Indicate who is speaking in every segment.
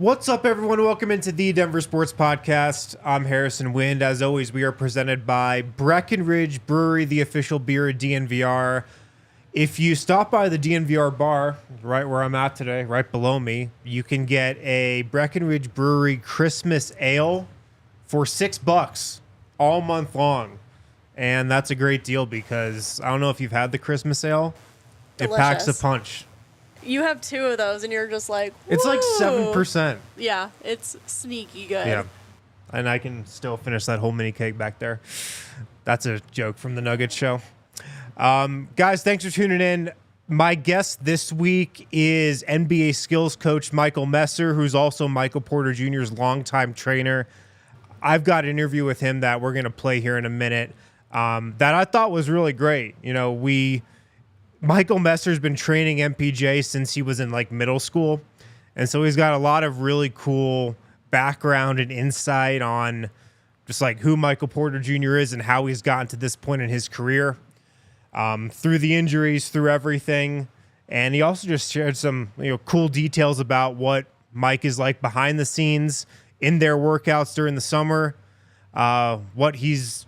Speaker 1: What's up, everyone? Welcome into the Denver Sports Podcast. I'm Harrison Wind. As always, we are presented by Breckenridge Brewery, the official beer of DNVR. If you stop by the DNVR bar, right where I'm at today, right below me, you can get a Breckenridge Brewery Christmas Ale for $6 all month long. And that's a great deal because I don't know if you've had the Christmas Ale.
Speaker 2: Delicious.
Speaker 1: It packs a punch.
Speaker 2: You have two of those, and you're just like, whoa.
Speaker 1: It's like 7%.
Speaker 2: Yeah, it's sneaky good.
Speaker 1: Yeah. And I can still finish that whole mini cake back there. That's a joke from the Nuggets show. Guys, thanks for tuning in. My guest this week is NBA skills coach Michael Messer, who's also Michael Porter Jr.'s longtime trainer. I've got an interview with him that we're going to play here in a minute that I thought was really great. You know, Michael Messer's been training MPJ since he was in like middle school. And so he's got a lot of really cool background and insight on just like who Michael Porter Jr. is and how he's gotten to this point in his career, through the injuries, through everything. And he also just shared some cool details about what Mike is like behind the scenes in their workouts during the summer, what he's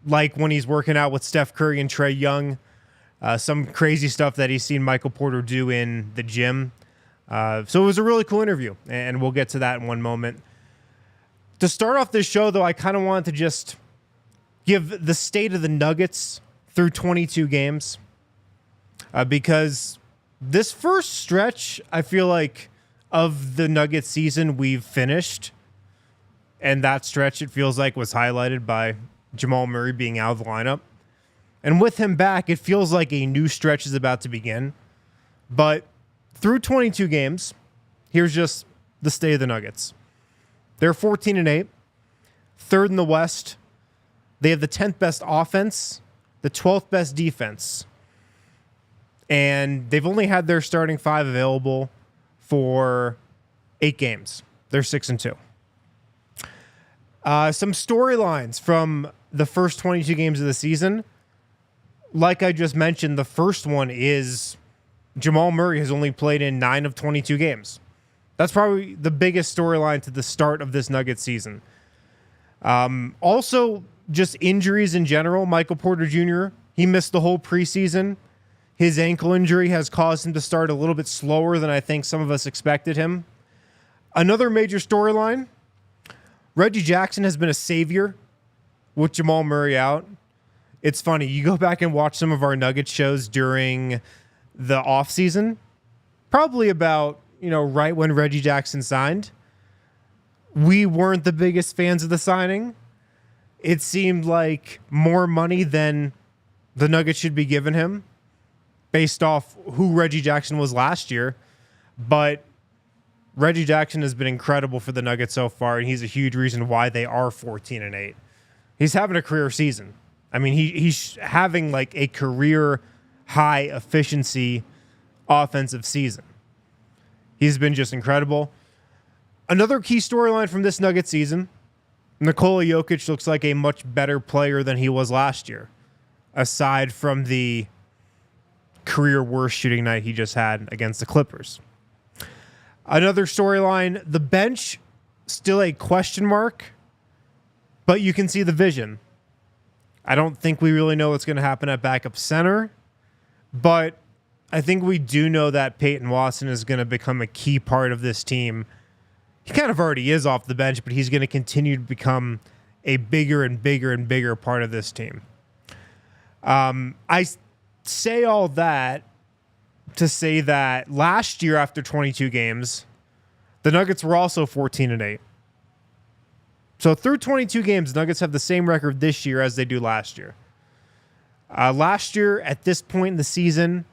Speaker 1: like when he's working out with Steph Curry and Trae Young. Some crazy stuff that he's seen Michael Porter do in the gym. So it was a really cool interview, and we'll get to that in one moment. To start off this show, though, I kind of wanted to just give the state of the Nuggets through 22 games because this first stretch, I feel like, of the Nuggets season we've finished, and that stretch, it feels like, was highlighted by Jamal Murray being out of the lineup. And with him back, it feels like a new stretch is about to begin. But through 22 games, here's just the state of the Nuggets. They're 14-8, third in the West. They have the 10th best offense, the 12th best defense. And they've only had their starting five available for 8 games. They're 6-2. Some storylines from the first 22 games of the season. Like I just mentioned, the first one is Jamal Murray has only played in 9 of 22 games. That's probably the biggest storyline to the start of this Nuggets season. Also, just injuries in general. Michael Porter Jr., he missed the whole preseason. His ankle injury has caused him to start a little bit slower than I think some of us expected him. Another major storyline, Reggie Jackson has been a savior with Jamal Murray out. It's funny. You go back and watch some of our Nuggets shows during the offseason, probably about, right when Reggie Jackson signed. We weren't the biggest fans of the signing. It seemed like more money than the Nuggets should be giving him based off who Reggie Jackson was last year. But Reggie Jackson has been incredible for the Nuggets so far, and he's a huge reason why they are 14-8. He's having a career season. I mean, he's having like a career high efficiency offensive season. He's been just incredible. Another key storyline from this Nuggets season, Nikola Jokic looks like a much better player than he was last year, aside from the career worst shooting night he just had against the Clippers. Another storyline, the bench, still a question mark, but you can see the vision. I don't think we really know what's going to happen at backup center, but I think we do know that Peyton Watson is going to become a key part of this team. He kind of already is off the bench, but he's going to continue to become a bigger and bigger and bigger part of this team. I say all that to say that last year after 22 games, the Nuggets were also 14-8. So through 22 games, Nuggets have the same record this year as they do last year. Last year, at this point in the season,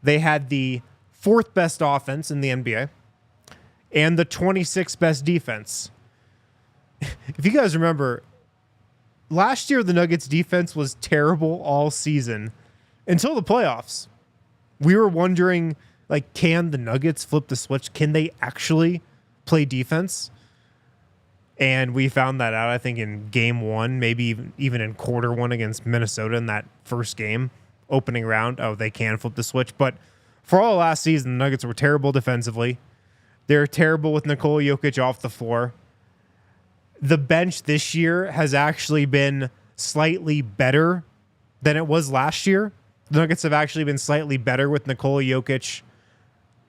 Speaker 1: they had the 4th best offense in the NBA. and the 26th best defense. If you guys remember, last year the Nuggets defense was terrible all season until the playoffs. We were wondering, like, can the Nuggets flip the switch? Can they actually play defense? And we found that out, I think, in game one, maybe even in quarter one against Minnesota in that first game, opening round. Oh, they can flip the switch. But for all last season, the Nuggets were terrible defensively. They're terrible with Nikola Jokic off the floor. The bench this year has actually been slightly better than it was last year. The Nuggets have actually been slightly better with Nikola Jokic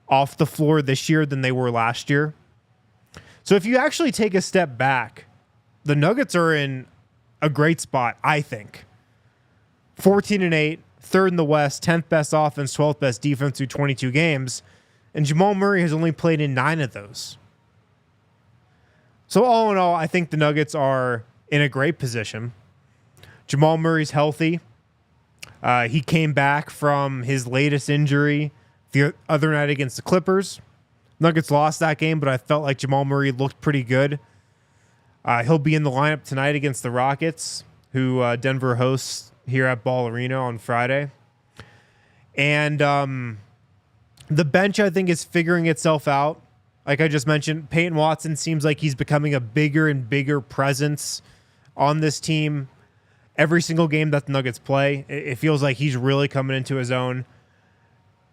Speaker 1: off the floor this year than they were last year. So if you actually take a step back, the Nuggets are in a great spot, I think. 14-8, third in the West, 10th best offense, 12th best defense through 22 games, and Jamal Murray has only played in 9 of those. So all in all, I think the Nuggets are in a great position. Jamal Murray's healthy. He came back from his latest injury the other night against the Clippers. Nuggets lost that game, but I felt like Jamal Murray looked pretty good. He'll be in the lineup tonight against the Rockets, who Denver hosts here at Ball Arena on Friday. And the bench, I think, is figuring itself out. Like I just mentioned, Peyton Watson seems like he's becoming a bigger and bigger presence on this team. Every single game that the Nuggets play, it feels like he's really coming into his own.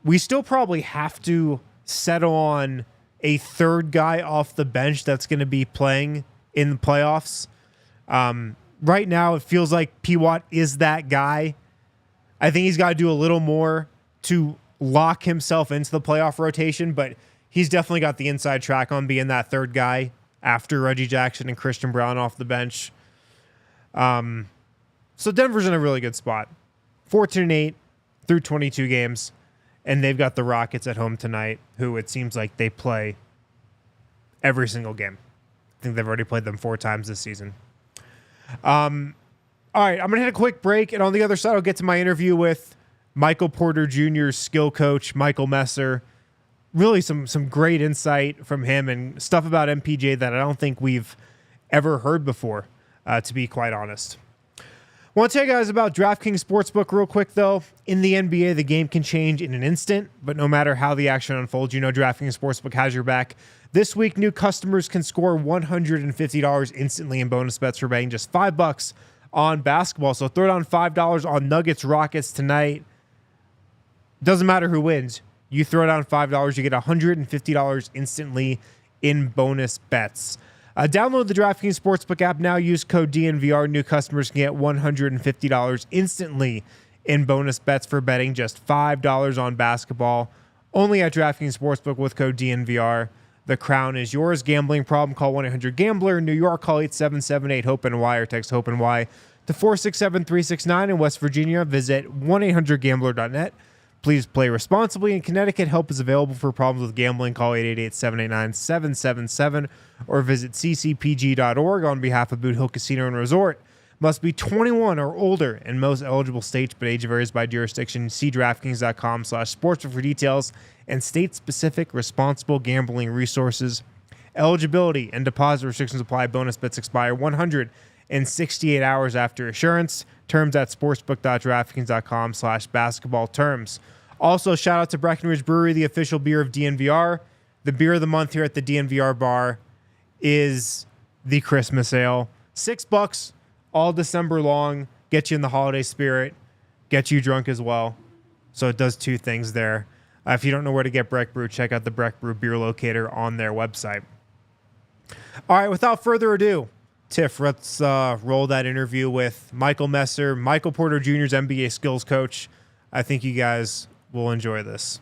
Speaker 1: We still probably have to settle on a third guy off the bench that's going to be playing in the playoffs. Right now, it feels like P-Watt is that guy. I think he's got to do a little more to lock himself into the playoff rotation, but he's definitely got the inside track on being that third guy after Reggie Jackson and Christian Brown off the bench. So Denver's in a really good spot. 14-8 through 22 games, and they've got the Rockets at home tonight, who it seems like they play every single game. I think they've already played them 4 times this season. All right, I'm going to hit a quick break, and on the other side, I'll get to my interview with Michael Porter Jr.'s skill coach, Michael Messer. Really some great insight from him and stuff about MPJ that I don't think we've ever heard before, to be quite honest. I want to tell you guys about DraftKings Sportsbook real quick, though. In the NBA, the game can change in an instant, but no matter how the action unfolds, you know DraftKings Sportsbook has your back. This week, new customers can score $150 instantly in bonus bets for betting just $5 on basketball. So throw down $5 on Nuggets Rockets tonight. Doesn't matter who wins. You throw down $5, you get $150 instantly in bonus bets. Download the DraftKings Sportsbook app now. Use code DNVR. New customers can get $150 instantly in bonus bets for betting just $5 on basketball. Only at DraftKings Sportsbook with code DNVR. The crown is yours. Gambling problem? Call 1-800-GAMBLER. In New York, call 877-8-HOPE-NY or text HOPE-NY to 467-369. In West Virginia, visit 1-800-GAMBLER.net. Please play responsibly. In Connecticut, help is available for problems with gambling. Call 888-789-777 or visit ccpg.org on behalf of Boot Hill Casino and Resort. Must be 21 or older in most eligible states, but age varies by jurisdiction. See DraftKings.com/sportsbook for details and state-specific responsible gambling resources. Eligibility and deposit restrictions apply. Bonus bets expire 168 hours after issuance. Terms at sportsbook.draftkings.com/basketball terms. Also, shout out to Breckenridge Brewery, the official beer of DNVR. The beer of the month here at the DNVR bar is the Christmas Ale. $6 all December long. Get you in the holiday spirit. Get you drunk as well. So it does 2 things there. If you don't know where to get Breck Brew, check out the Breck Brew beer locator on their website. All right, without further ado, Tiff, let's roll that interview with Michael Messer, Michael Porter Jr.'s NBA skills coach. I think you guys will enjoy this.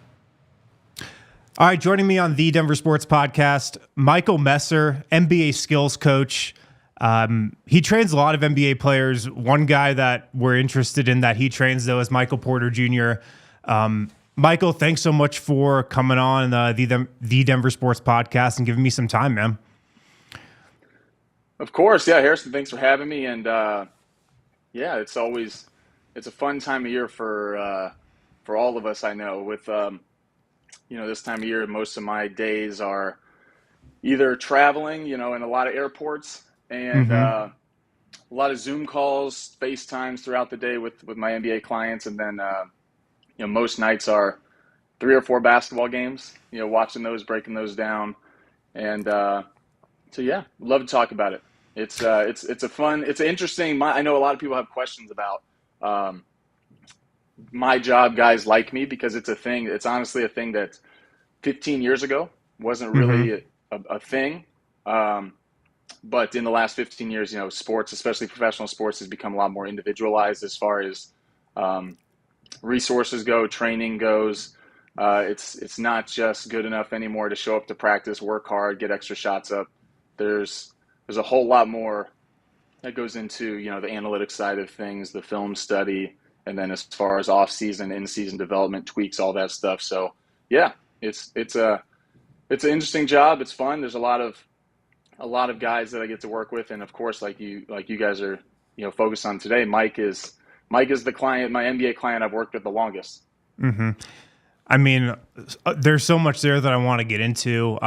Speaker 1: All right, joining me on the Denver Sports Podcast, Michael Messer, NBA skills coach. He trains a lot of NBA players. One guy that we're interested in that he trains, though, is Michael Porter Jr. Michael, thanks so much for coming on the Denver Sports Podcast and giving me some time, man.
Speaker 3: Of course. Yeah, Harrison, thanks for having me. And yeah, it's a fun time of year for all of us, I know. With, this time of year, most of my days are either traveling, in a lot of airports, and
Speaker 1: Mm-hmm.
Speaker 3: a lot of Zoom calls, FaceTimes throughout the day with my NBA clients, and then most nights are 3 or 4 basketball games. Watching those, breaking those down, and so yeah, love to talk about it. It's a fun, it's interesting. I know a lot of people have questions about um, my job, guys like me, because it's a thing. It's honestly a thing that 15 years ago wasn't
Speaker 1: Mm-hmm.
Speaker 3: really a thing. Um, but in the last 15 years, sports, especially professional sports, has become a lot more individualized as far as um, resources go, training goes. It's not just good enough anymore to show up to practice, work hard, get extra shots up. There's a whole lot more that goes into the analytics side of things, the film study, and then as far as off season, in season development, tweaks, all that stuff. So yeah, it's an interesting job. It's fun. There's a lot of guys that I get to work with, and of course, like you guys are focused on today. Mike is the client, my NBA client I've worked with the longest.
Speaker 1: Mm-hmm. I mean, there's so much there that I want to get into.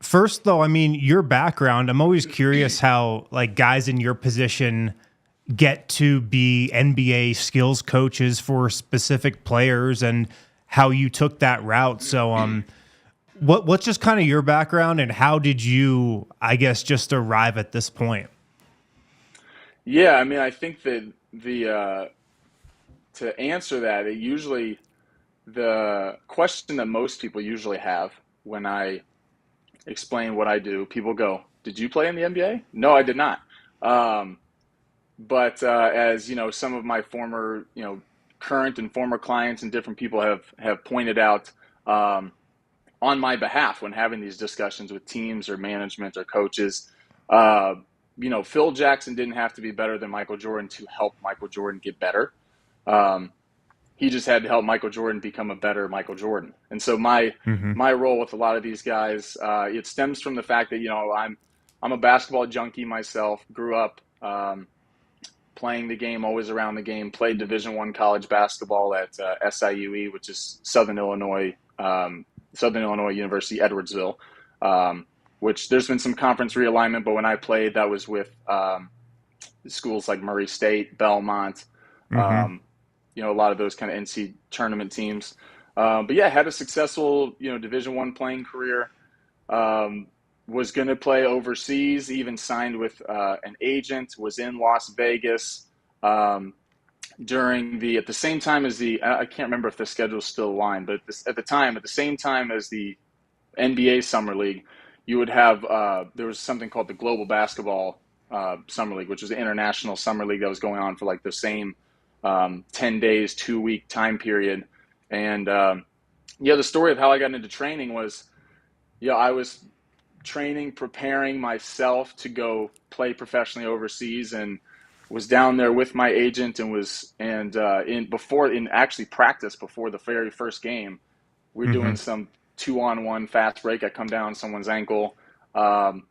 Speaker 1: First, though, I mean, your background, I'm always curious how, like, guys in your position get to be NBA skills coaches for specific players and how you took that route. So, what's just kind of your background and how did you, I guess, just arrive at this point?
Speaker 3: Yeah, I mean, I think that to answer that, the question that most people usually have when I explain what I do, people go, "Did you play in the NBA?" No, I did not. Um, but as some of my former, current and former clients and different people have pointed out um, on my behalf when having these discussions with teams or management or coaches, uh, Phil Jackson didn't have to be better than Michael Jordan to help Michael Jordan get better. Um, he just had to help Michael Jordan become a better Michael Jordan. And so my
Speaker 1: Mm-hmm.
Speaker 3: my role with a lot of these guys, it stems from the fact that I'm a basketball junkie myself. Grew up playing the game, always around the game. Played Division I college basketball at SIUE, which is Southern Illinois University, Edwardsville. Which there's been some conference realignment, but when I played, that was with schools like Murray State, Belmont,
Speaker 1: Mm-hmm.
Speaker 3: um, a lot of those kind of NC tournament teams. But yeah, had a successful, Division I playing career. Um, was going to play overseas, even signed with an agent, was in Las Vegas um, at the same time as I can't remember if the schedule is still aligned, but at the same time as the NBA Summer League, you would have there was something called the Global Basketball Summer League, which was an international summer league that was going on for like the same 10 days, 2-week time period. And the story of how I got into training was, I was training, preparing myself to go play professionally overseas, and was down there with my agent, and in actually practice before the very first game. We're
Speaker 1: Mm-hmm.
Speaker 3: doing some 2-on-1 fast break. I come down on someone's ankle, um,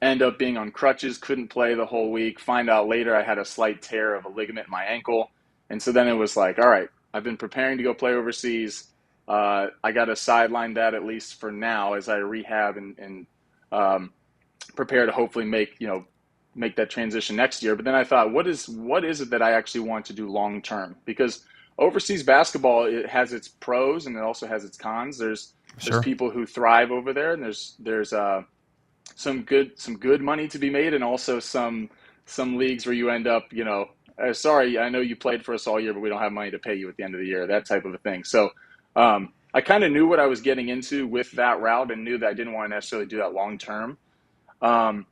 Speaker 3: end up being on crutches, couldn't play the whole week. Find out later I had a slight tear of a ligament in my ankle. And so then it was like, all right, I've been preparing to go play overseas. I got to sideline that at least for now as I rehab and um, prepare to hopefully make that transition next year. But then I thought, what is it that I actually want to do long term? Because overseas basketball, it has its pros and it also has its cons. There's
Speaker 1: Sure.
Speaker 3: people who thrive over there, and there's some good money to be made, and also some leagues where you end up, sorry, I know you played for us all year, but we don't have money to pay you at the end of the year, that type of a thing. So I kind of knew what I was getting into with that route, and knew that I didn't want to necessarily do that long term. Um,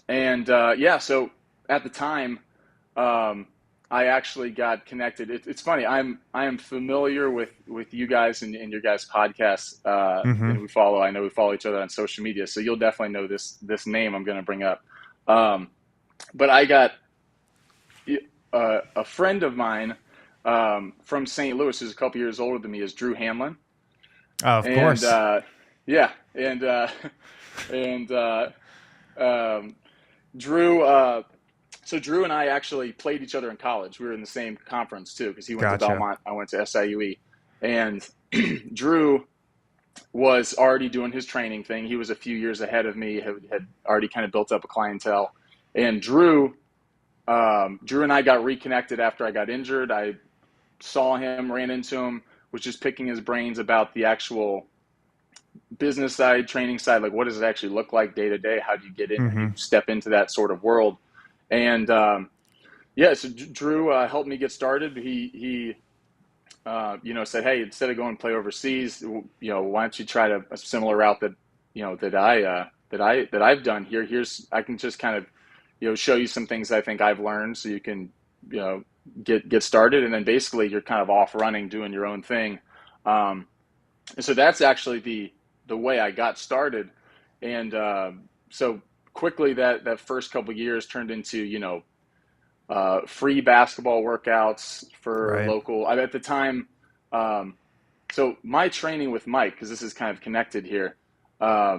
Speaker 3: so at the time, um, I actually got connected. It's funny. I am familiar with you guys and your guys' podcasts,
Speaker 1: Mm-hmm.
Speaker 3: and I know we follow each other on social media, so you'll definitely know this name I'm going to bring up. But I got a friend of mine from St. Louis, who's a couple years older than me, is Drew Hanlon,
Speaker 1: Of
Speaker 3: and
Speaker 1: course.
Speaker 3: yeah, and and Drew. So Drew and I actually played each other in college. We were in the same conference too, because he went to
Speaker 1: Gotcha.
Speaker 3: Belmont, I went to SIUE, and Drew was already doing his training thing. He was a few years ahead of me, had already kind of built up a clientele. And Drew and I got reconnected after I got injured. I saw him, ran into him, was just picking his brains about the actual business side, training side, like what does it actually look like day to day? How do you get in when you step into that sort of world? And so Drew helped me get started. He said, hey, instead of going to play overseas, why don't you try a similar route that I've done here. I can just kind of show you some things I think I've learned, so you can get started, and then basically you're kind of off running, doing your own thing. And so that's actually the way I got started. And so quickly that first couple of years turned into free basketball workouts for local. At the time, so my training with Mike, because this is kind of connected here.
Speaker 1: Yeah,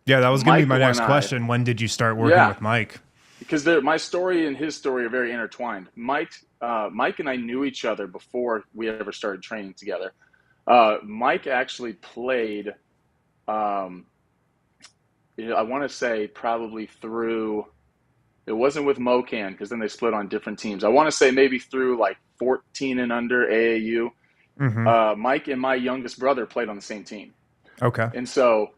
Speaker 1: that was going to be my next question. When did you start working with Mike?
Speaker 3: Because my story and his story are very intertwined. Mike and I knew each other before we ever started training together. Mike actually played, I want to say probably through, it wasn't with Mocan because then they split on different teams. I want to say maybe through like 14 and under AAU. Mike and my youngest brother played on the same team.
Speaker 1: Okay.
Speaker 3: And so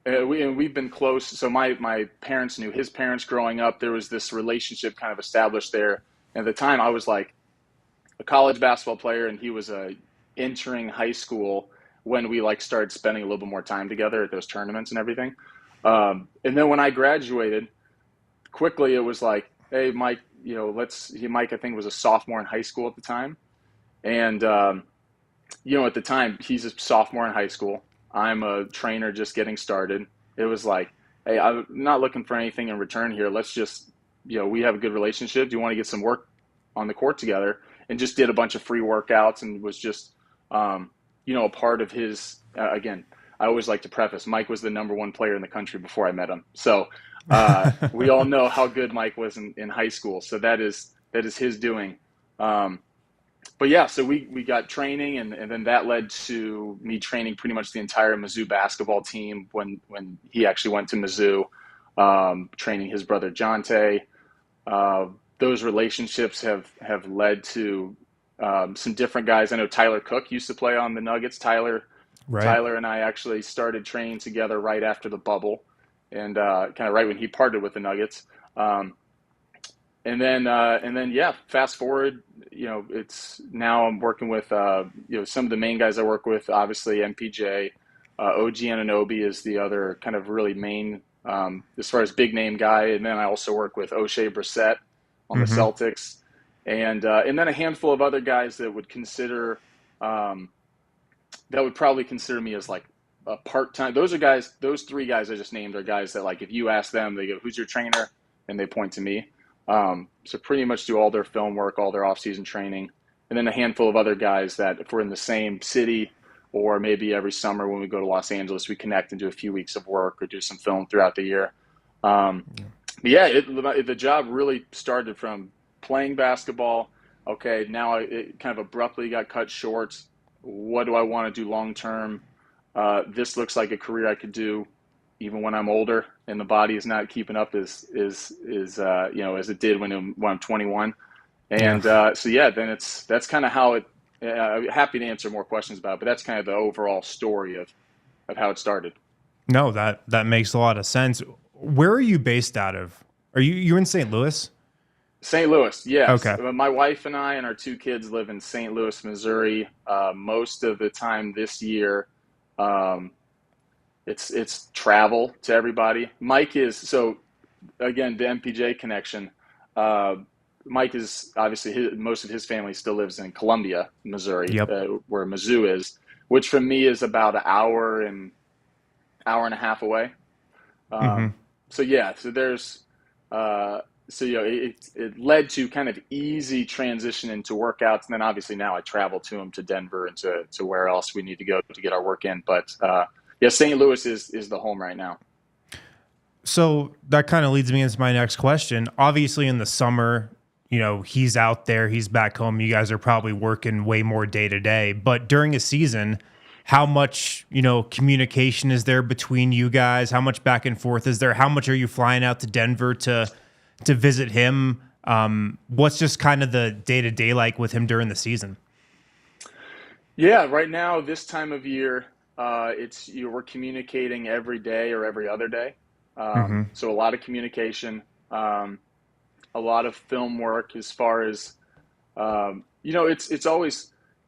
Speaker 3: we've been close. So my parents knew his parents growing up. There was this relationship kind of established there. And at the time, I was like a college basketball player, and he was entering high school when we like started spending a little bit more time together at those tournaments and everything. And then when I graduated, quickly it was like, hey, Mike, Mike, I think, was a sophomore in high school at the time. And, at the time, he's a sophomore in high school. I'm a trainer just getting started. It was like, hey, I'm not looking for anything in return here. Let's just, we have a good relationship. Do you want to get some work on the court together? And just did a bunch of free workouts and was just, a part of his, again, I always like to preface, Mike was the #1 player in the country before I met him. So we all know how good Mike was in high school. So that is his doing. But yeah, so we got training, and then that led to me training pretty much the entire Mizzou basketball team when he actually went to Mizzou, training his brother Jonte. Those relationships have led to some different guys. I know Tyler Cook used to play on the Nuggets. Tyler and I actually started training together right after the bubble, and kind of right when he parted with the Nuggets. And then, fast forward, it's now I'm working with, some of the main guys I work with, obviously MPJ, OG Anunoby is the other kind of really main, as far as big name guy. And then I also work with O'Shea Brissett on the Celtics, and then a handful of other guys that would probably consider me as like a part-time. Those 3 guys I just named are guys that, like, if you ask them, they go, who's your trainer? And they point to me. So pretty much do all their film work, all their off-season training, and then a handful of other guys that if we're in the same city, or maybe every summer when we go to Los Angeles, we connect and do a few weeks of work or do some film throughout the year. The job really started from playing basketball. Okay, now it kind of abruptly got cut short. What do I want to do long-term? This looks like a career I could do even when I'm older and the body is not keeping up as it did when I'm 21. And then that's kind of how it. I'm happy to answer more questions about it, but that's kind of the overall story of how it started.
Speaker 1: No, that makes a lot of sense. Where are you based out of? Are you in St. Louis?
Speaker 3: St. Louis, yes.
Speaker 1: Okay.
Speaker 3: My wife and I and our 2 kids live in St. Louis, Missouri. Most of the time this year, it's travel to everybody. Mike is, so again, the MPJ connection. Mike is obviously most of his family still lives in Columbia, Missouri, where Mizzou is, which from me is about an hour and a half away. So there's, it led to kind of easy transition into workouts. And then obviously now I travel to him to Denver and to where else we need to go to get our work in. But St. Louis is the home right now.
Speaker 1: So that kind of leads me into my next question. Obviously in the summer, he's out there, he's back home. You guys are probably working way more day to day, but during a season, how much, communication is there between you guys? How much back and forth is there? How much are you flying out to Denver to visit him? What's just kind of the day-to-day like with him during the season?
Speaker 3: Yeah, right now, this time of year, we're communicating every day or every other day.
Speaker 1: Mm-hmm.
Speaker 3: So a lot of communication, a lot of film work as far as,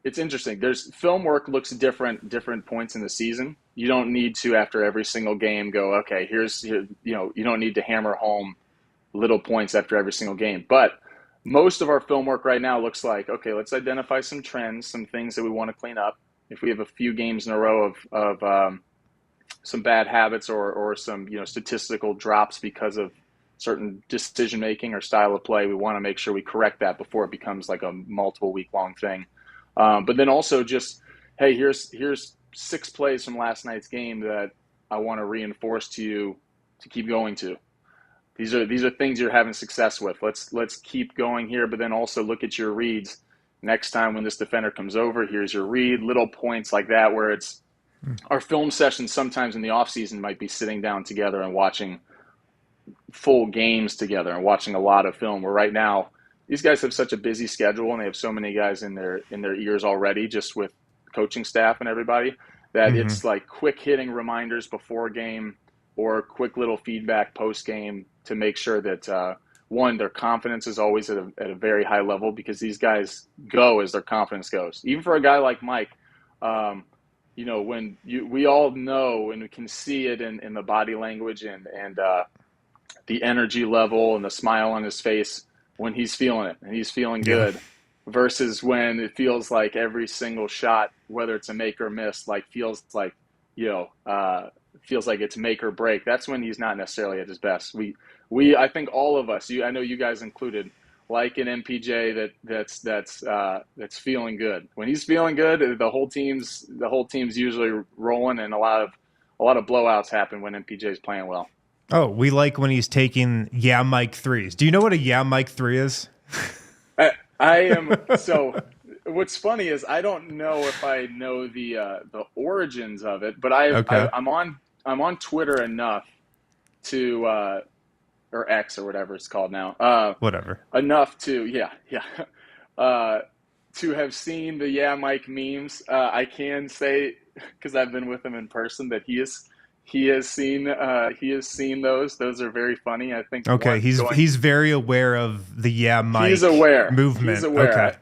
Speaker 3: it's interesting. There's film work looks different points in the season. You don't need to, after every single game, go, okay, you don't need to hammer home little points after every single game. But most of our film work right now looks like, okay, let's identify some trends, some things that we want to clean up. If we have a few games in a row of some bad habits or some statistical drops because of certain decision making or style of play, we want to make sure we correct that before it becomes like a multiple week long thing. But then also just, hey, here's 6 plays from last night's game that I want to reinforce to you to keep going to. These are things you're having success with. Let's keep going here, but then also look at your reads. Next time when this defender comes over, here's your read. Little points like that where it's our film sessions sometimes in the off season might be sitting down together and watching full games together and watching a lot of film. Where right now these guys have such a busy schedule and they have so many guys in their ears already, just with coaching staff and everybody, that it's like quick hitting reminders before a game or quick little feedback post game to make sure that one, their confidence is always at a very high level, because these guys go as their confidence goes. Even for a guy like Mike, when we all know and we can see it in the body language and the energy level and the smile on his face when he's feeling it and he's feeling good, versus when it feels like every single shot, whether it's a make or miss, feels like it's make or break. That's when he's not necessarily at his best. I think all of us, I know you guys included, like an MPJ that's feeling good. When he's feeling good, the whole team's usually rolling, and a lot of blowouts happen when MPJ's playing well.
Speaker 1: Oh, we like when he's taking Mike threes. Do you know what a Mike 3 is?
Speaker 3: I am. So what's funny is I don't know if I know the origins of it, but I'm on Twitter enough to or X or whatever it's called now.
Speaker 1: Whatever.
Speaker 3: Enough to to have seen the Mike memes. I can say, because I've been with him in person, that he has seen those. Those are very funny. I think.
Speaker 1: Okay, he's very aware of the Mike.
Speaker 3: He's aware.
Speaker 1: Movement.
Speaker 3: He's aware.
Speaker 1: Okay.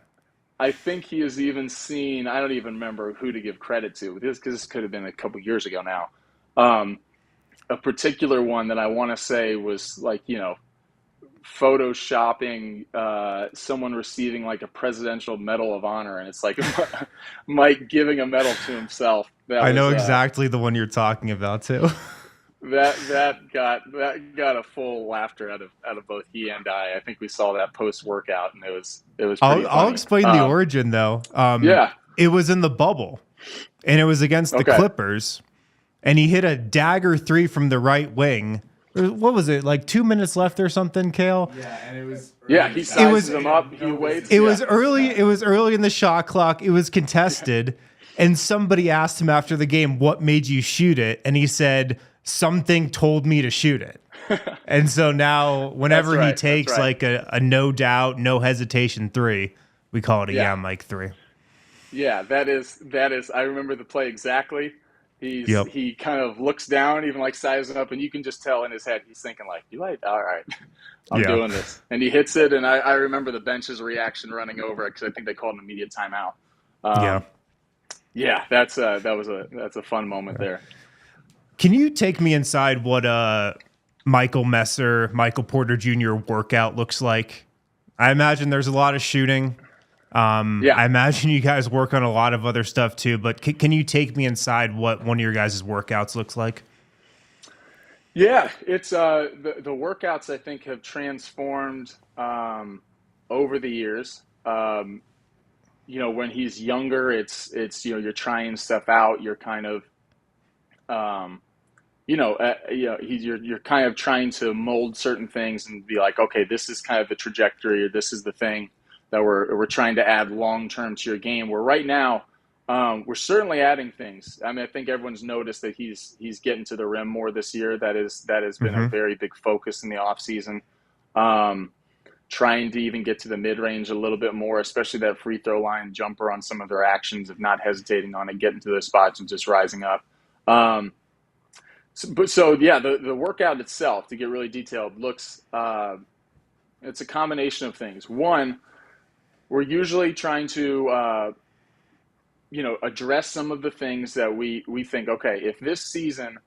Speaker 3: I think he has even seen. I don't even remember who to give credit to, because this could have been a couple years ago now. A particular one that I want to say was photoshopping someone receiving like a presidential medal of honor, and it's like Mike giving a medal to himself.
Speaker 1: I know exactly the one you're talking about too.
Speaker 3: That got a full laughter out of both he and I. I think we saw that post workout, and it was pretty funny.
Speaker 1: I'll explain the origin though. It was in the bubble, and it was against the Clippers, and he hit a dagger 3 from the right wing. What was it, like 2 minutes left or something, Kale?
Speaker 4: Yeah, and it was.
Speaker 3: He sizes him up. He waits.
Speaker 1: It was early. It was early in the shot clock. It was contested, and somebody asked him after the game, "What made you shoot it?" And he said, "Something told me to shoot it." And so now, whenever he takes like a no doubt, no hesitation 3, we call it a Mike 3.
Speaker 3: Yeah, that is. I remember the play exactly. He kind of looks down, even like sizing up, and you can just tell in his head he's thinking like, all right, I'm doing this. And he hits it, and I remember the bench's reaction running over it, because I think they called an immediate timeout. That's a fun moment there.
Speaker 1: Can you take me inside what Michael Porter Jr. workout looks like? I imagine there's a lot of shooting. I imagine you guys work on a lot of other stuff too, but can you take me inside what one of your guys' workouts looks like?
Speaker 3: Yeah, it's the workouts I think have transformed over the years. When he's younger, it's you're trying stuff out. You're kind of you're kind of trying to mold certain things and be like, okay, this is kind of the trajectory, or this is the thing that we're trying to add long term to your game. Where right now, We're certainly adding things. I mean, I think everyone's noticed that he's getting to the rim more this year. That has been a very big focus in the offseason. Trying to even get to the mid-range a little bit more, especially that free throw line jumper on some of their actions of not hesitating on it, getting to those spots and just rising up. The workout itself, to get really detailed, looks it's a combination of things. One, we're usually trying to address some of the things that we think, okay, if this season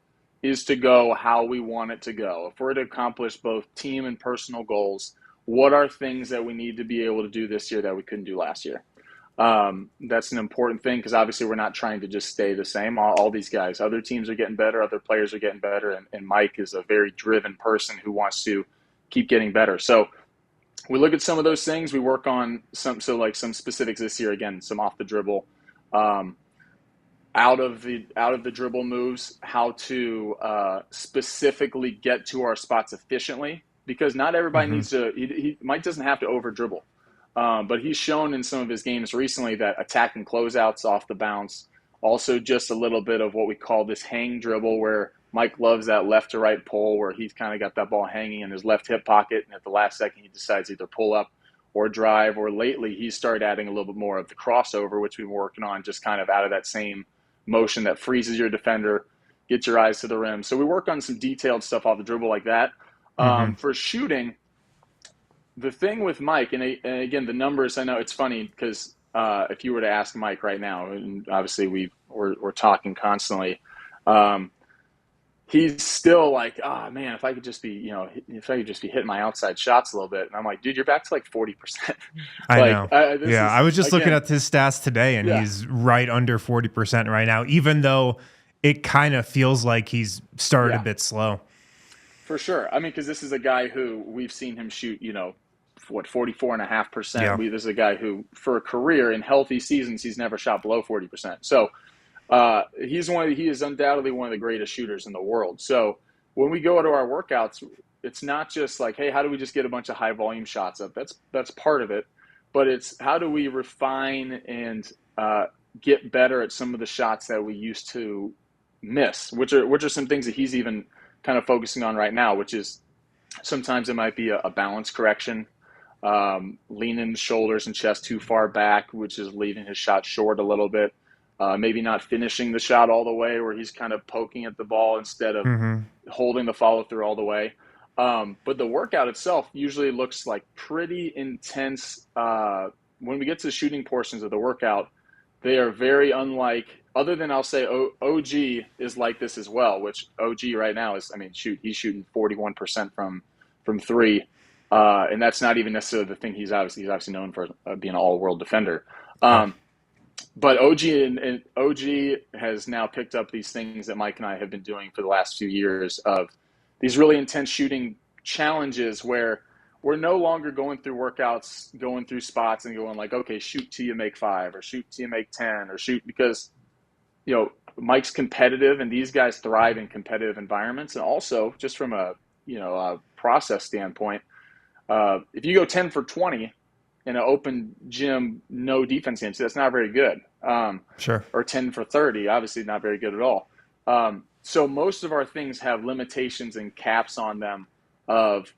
Speaker 3: is to go how we want it to go, if we're to accomplish both team and personal goals, what are things that we need to be able to do this year that we couldn't do last year? That's an important thing because obviously we're not trying to just stay the same. All these guys, other teams are getting better, other players are getting better, and Mike is a very driven person who wants to keep getting better. So we look at some of those things. We work on some specifics this year. Again, some off the dribble, out of the dribble moves, how to specifically get to our spots efficiently. Because not everybody needs to. Mike doesn't have to over dribble, but he's shown in some of his games recently that attacking closeouts off the bounce, also just a little bit of what we call this hang dribble, where Mike loves that left to right pull, where he's kind of got that ball hanging in his left hip pocket, and at the last second he decides either pull up or drive. Or lately he's started adding a little bit more of the crossover, which we've been working on, just kind of out of that same motion that freezes your defender, gets your eyes to the rim. So we work on some detailed stuff off the dribble like that. For shooting, the thing with Mike, and again, the numbers, I know it's funny because if you were to ask Mike right now, and obviously we're talking constantly, he's still like, oh man, if I could just be hitting my outside shots a little bit. And I'm like, dude, you're back to like 40%.
Speaker 1: I know. I was just looking at his stats today, and he's right under 40% right now, even though it kind of feels like he's started a bit slow.
Speaker 3: For sure. I mean, because this is a guy who we've seen him shoot, 44.5%.
Speaker 1: Yeah.
Speaker 3: This is a guy who, for a career in healthy seasons, he's never shot below 40%. So he is undoubtedly one of the greatest shooters in the world. So when we go to our workouts, it's not just like, hey, how do we just get a bunch of high volume shots up? That's part of it, but it's how do we refine and get better at some of the shots that we used to miss, which are some things that he's even kind of focusing on right now, which is sometimes it might be a balance correction, leaning shoulders and chest too far back, which is leaving his shot short a little bit, maybe not finishing the shot all the way, where he's kind of poking at the ball instead of holding the follow through all the way. But the workout itself usually looks like pretty intense. When we get to the shooting portions of the workout, they are very unlike, other than I'll say OG is like this as well, which OG right now is, he's shooting 41% from three. And that's not even necessarily the thing he's obviously known for, being an all-world defender. But OG has now picked up these things that Mike and I have been doing for the last few years, of these really intense shooting challenges where we're no longer going through workouts, going through spots and going like, okay, shoot till you make 5 or shoot till you make 10 or shoot, because, Mike's competitive and these guys thrive in competitive environments. And also just from a process standpoint, if you go 10 for 20 in an open gym, no defense game, so that's not very good.
Speaker 1: Sure.
Speaker 3: Or 10 for 30, obviously not very good at all. So most of our things have limitations and caps on them of,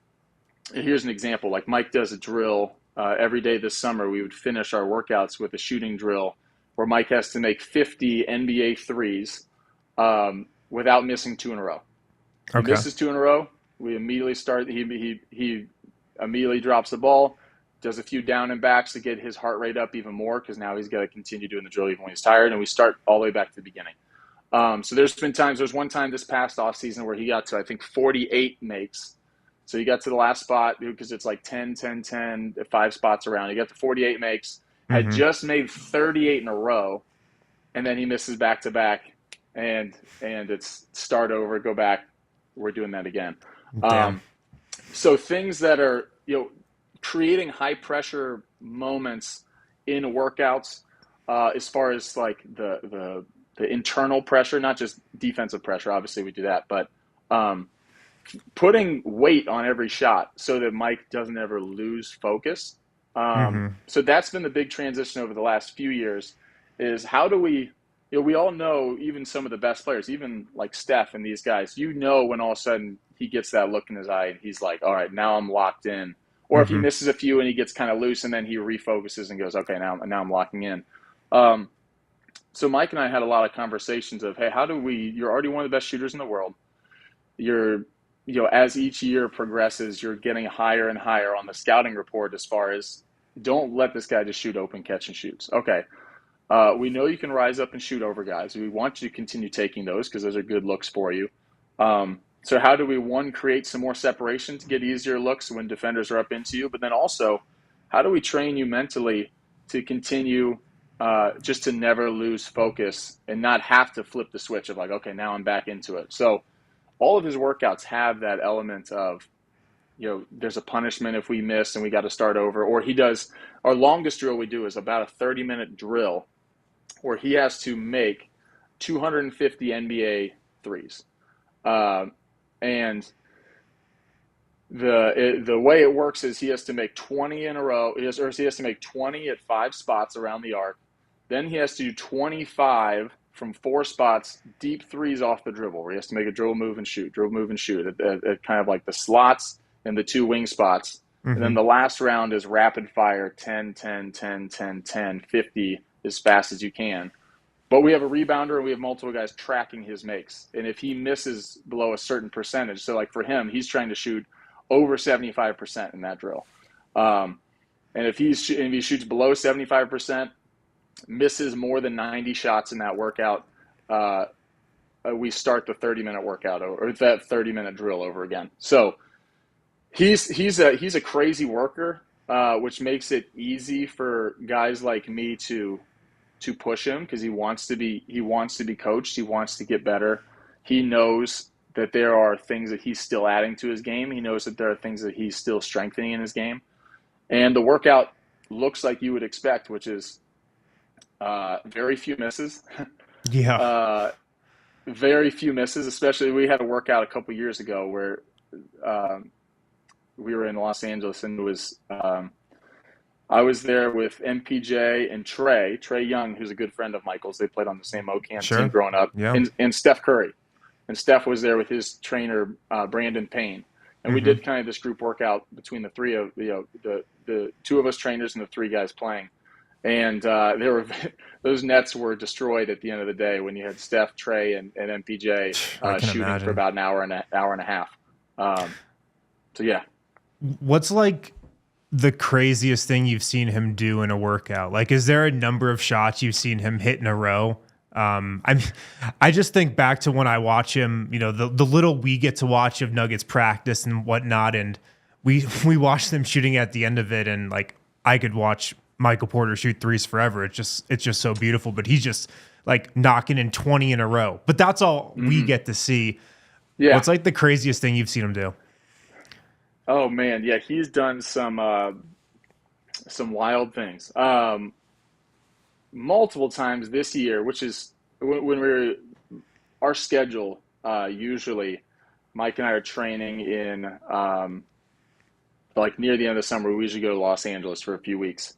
Speaker 3: here's an example, like Mike does a drill every day this summer. We would finish our workouts with a shooting drill where Mike has to make 50 NBA threes without missing 2 in a row. He misses 2 in a row, we immediately start, he immediately drops the ball, does a few down and backs to get his heart rate up even more, because now he's got to continue doing the drill even when he's tired, and we start all the way back to the beginning. So there's one time this past offseason where he got to, I think, 48 makes. So he got to the last spot, because it's like 10, 10, 10, 5 spots around. He got to 48 makes, had just made 38 in a row, and then he misses back-to-back, and it's start over, go back, we're doing that again. So things that are, creating high-pressure moments in workouts, as far as like the internal pressure, not just defensive pressure, obviously we do that, but putting weight on every shot so that Mike doesn't ever lose focus. So that's been the big transition over the last few years. is how do we, we all know, even some of the best players, even like Steph and these guys, when all of a sudden he gets that look in his eye and he's like, all right, now I'm locked in. Or if he misses a few and he gets kind of loose and then he refocuses and goes, okay, now I'm locking in. So Mike and I had a lot of conversations of, hey, you're already one of the best shooters in the world. As each year progresses, you're getting higher and higher on the scouting report as far as don't let this guy just shoot open catch and shoots. Okay. We know you can rise up and shoot over guys. We want you to continue taking those because those are good looks for you. So how do we, one, create some more separation to get easier looks when defenders are up into you? But then also, how do we train you mentally to continue just to never lose focus and not have to flip the switch of like, okay, now I'm back into it. So all of his workouts have that element of, there's a punishment if we miss and we got to start over. Or he does, our longest drill we do is about a 30-minute drill where he has to make 250 NBA threes. And the way it works is he has to make 20 in a row, he has to make 20 at 5 spots around the arc. Then he has to do 25 from 4 spots, deep threes off the dribble, where he has to make a dribble, move, and shoot at kind of like the slots and the 2 wing spots. And then the last round is rapid fire, 10, 10, 10, 10, 10, 50 as fast as you can. But we have a rebounder and we have multiple guys tracking his makes. And if he misses below a certain percentage, so like for him, he's trying to shoot over 75% in that drill. And if he shoots below 75%, misses more than 90 shots in that workout, we start the 30-minute workout or that 30-minute drill over again. So he's a crazy worker, which makes it easy for guys like me to push him because he wants to be coached. He wants to get better. He knows that there are things that he's still adding to his game. He knows that there are things that he's still strengthening in his game. And the workout looks like you would expect, which is very few misses.
Speaker 1: Yeah.
Speaker 3: Very few misses, especially we had a workout a couple years ago where we were in Los Angeles and it was I was there with MPJ and Trae Young, who's a good friend of Michael's. They played on the same OCAM team growing up, and Steph Curry. And Steph was there with his trainer, Brandon Payne. And we did kind of this group workout between the three of the 2 of us trainers and the 3 guys playing. And those nets were destroyed at the end of the day when you had Steph, Trae, and MPJ shooting for about an hour and a half. So yeah.
Speaker 1: What's like the craziest thing you've seen him do in a workout? Like, is there a number of shots you've seen him hit in a row? I just think back to when I watch him, the little we get to watch of Nuggets practice and whatnot. And we watch them shooting at the end of it. And like, I could watch Michael Porter shoot threes forever. It's just so beautiful, but he's just like knocking in 20 in a row, but that's all we get to see.
Speaker 3: Yeah.
Speaker 1: What's like the craziest thing you've seen him do?
Speaker 3: Oh man. Yeah. He's done some wild things. Multiple times this year, which is when our schedule, usually Mike and I are training in, like near the end of the summer, we usually go to Los Angeles for a few weeks.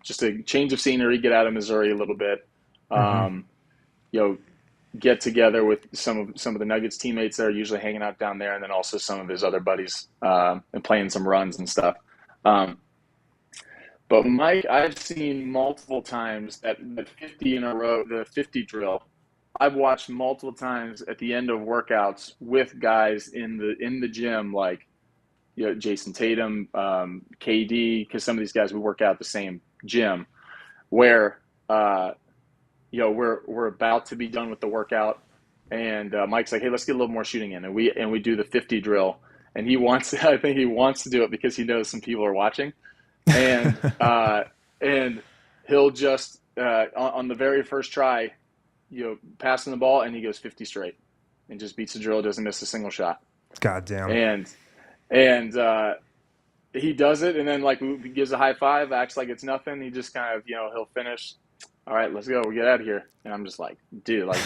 Speaker 3: Just a change of scenery, get out of Missouri a little bit, get together with some of the Nuggets teammates that are usually hanging out down there. And then also some of his other buddies, and playing some runs and stuff. But Mike, I've seen multiple times that 50 in a row, the 50 drill, I've watched multiple times at the end of workouts with guys in the gym, like, Jason Tatum, KD, because some of these guys, we work out at the same gym, where, we're about to be done with the workout. And Mike's like, hey, let's get a little more shooting in. And we do the 50 drill. And I think he wants to do it because he knows some people are watching. And and he'll just on the very first try, passing the ball, and he goes 50 straight and just beats the drill, doesn't miss a single shot.
Speaker 1: God damn.
Speaker 3: And he does it, and then like he gives a high five, acts like it's nothing. He just kind of he'll finish. All right, let's go. We get out of here. And I'm just like, dude, like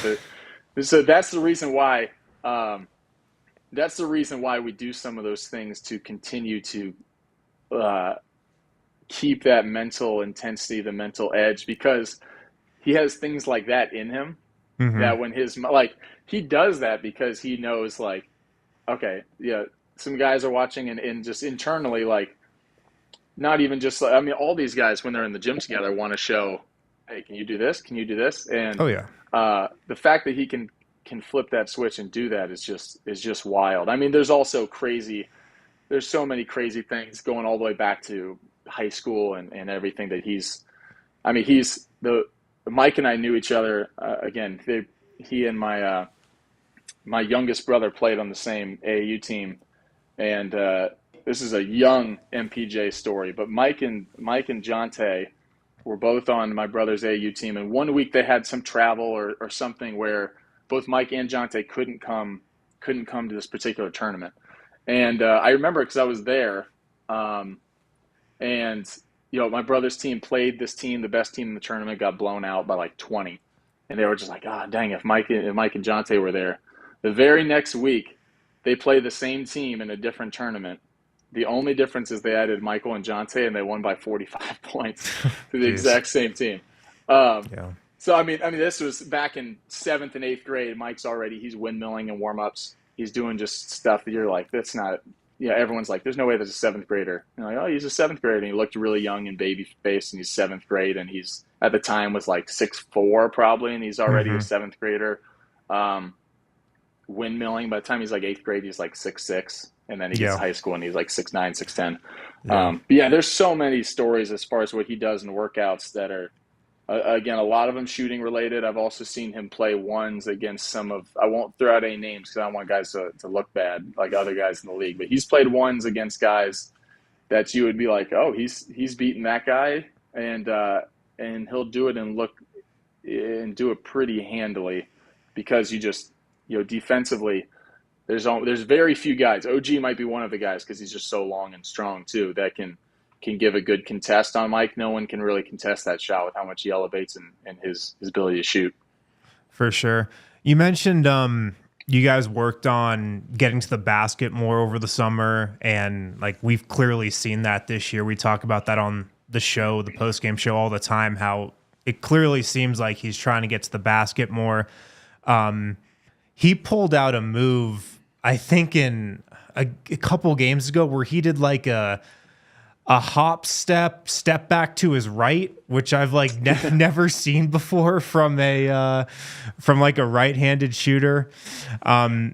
Speaker 3: so that's the reason why. That's the reason why we do some of those things, to continue to keep that mental intensity, the mental edge, because he has things like that in him
Speaker 1: Mm-hmm.
Speaker 3: that when like he does that because he knows like, okay, yeah, some guys are watching and just internally like not even just like, I mean, all these guys when they're in the gym together want to show, hey, can you do this? Can you do this? And
Speaker 1: Oh yeah.
Speaker 3: the fact that he can flip that switch and do that is just wild. I mean, there's also crazy. There's so many crazy things going all the way back to high school and everything that he's. I mean, he's the Mike and I knew each other again. He and my youngest brother played on the same AAU team, and this is a young MPJ story. But Mike and Jonte were both on my brother's AAU team, and one week they had some travel or something where both Mike and Jonte couldn't come to this particular tournament. And I remember because I was there, and my brother's team played this team, the best team in the tournament, got blown out by like 20, and they were just like, ah, oh, dang! If Mike and Jonte were there, the very next week they play the same team in a different tournament. The only difference is they added Michael and Jonte, and they won by 45 points to the exact same team.
Speaker 1: Yeah.
Speaker 3: So I mean, this was back in 7th and 8th grade. He's windmilling in warm-ups. He's doing just stuff that you're like, that's not. Yeah, everyone's like, there's no way there's a 7th grader. And like, oh, he's a 7th grader. And he looked really young and baby faced, and he's 7th grade, and he's at the time was like 6'4" probably, and he's already a 7th grader. Windmilling. By the time he's like 8th grade, he's like 6'6", and then he gets to high school and he's like 6'9", 6'10". But yeah, there's so many stories as far as what he does in workouts that are. Again, a lot of them shooting related. I've also seen him play ones against I won't throw out any names because I don't want guys to look bad like other guys in the league, but he's played ones against guys that you would be like, oh, he's beating that guy, and he'll do it and do it pretty handily because you just, defensively, there's very few guys. OG might be one of the guys because he's just so long and strong too that can give a good contest on Mike. No one can really contest that shot with how much he elevates and his ability to shoot.
Speaker 1: For sure. You mentioned you guys worked on getting to the basket more over the summer, and like we've clearly seen that this year. We talk about that on the show, the post-game show all the time, how it clearly seems like he's trying to get to the basket more. He pulled out a move, I think in a couple games ago, where he did like a hop step back to his right, which I've like never seen before from like a right-handed shooter. How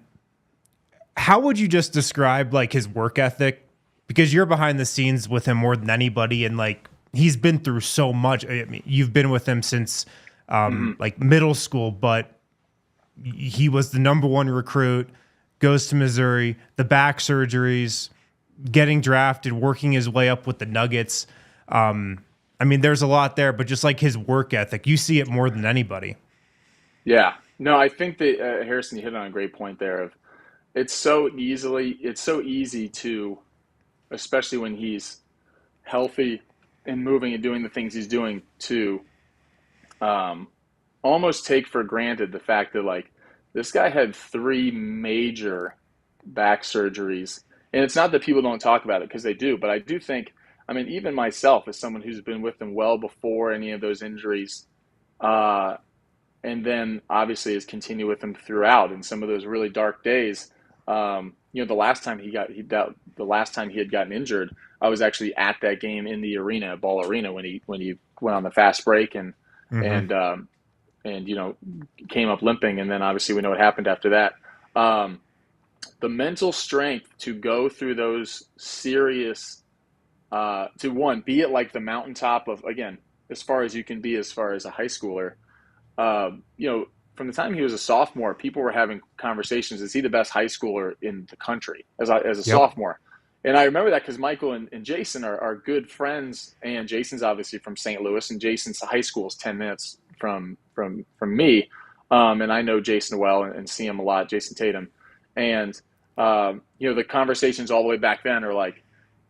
Speaker 1: would you just describe like his work ethic? Because you're behind the scenes with him more than anybody, and like he's been through so much. I mean, you've been with him since like middle school, but he was the #1 recruit, goes to Missouri, the back surgeries, getting drafted, working his way up with the Nuggets. I mean, there's a lot there, but just like his work ethic, you see it more than anybody.
Speaker 3: Yeah. No, I think that Harrison, you hit on a great point there. It's so easy to, especially when he's healthy and moving and doing the things he's doing, to almost take for granted the fact that like this guy had 3 major back surgeries. And it's not that people don't talk about it because they do, but I do think, I mean, even myself as someone who's been with him well before any of those injuries, and then obviously has continued with him throughout in some of those really dark days. The last time he had gotten injured, I was actually at that game in the arena, Ball Arena, when he went on the fast break and came up limping, and then obviously we know what happened after that. The mental strength to go through those serious, to one, be at like the mountaintop of, again, as far as you can be as far as a high schooler. From the time he was a sophomore, people were having conversations, is he the best high schooler in the country as a sophomore? And I remember that because Michael and Jason are good friends, and Jason's obviously from St. Louis, and Jason's high school is 10 minutes from me. And I know Jason well and see him a lot, Jason Tatum. And, the conversations all the way back then are like,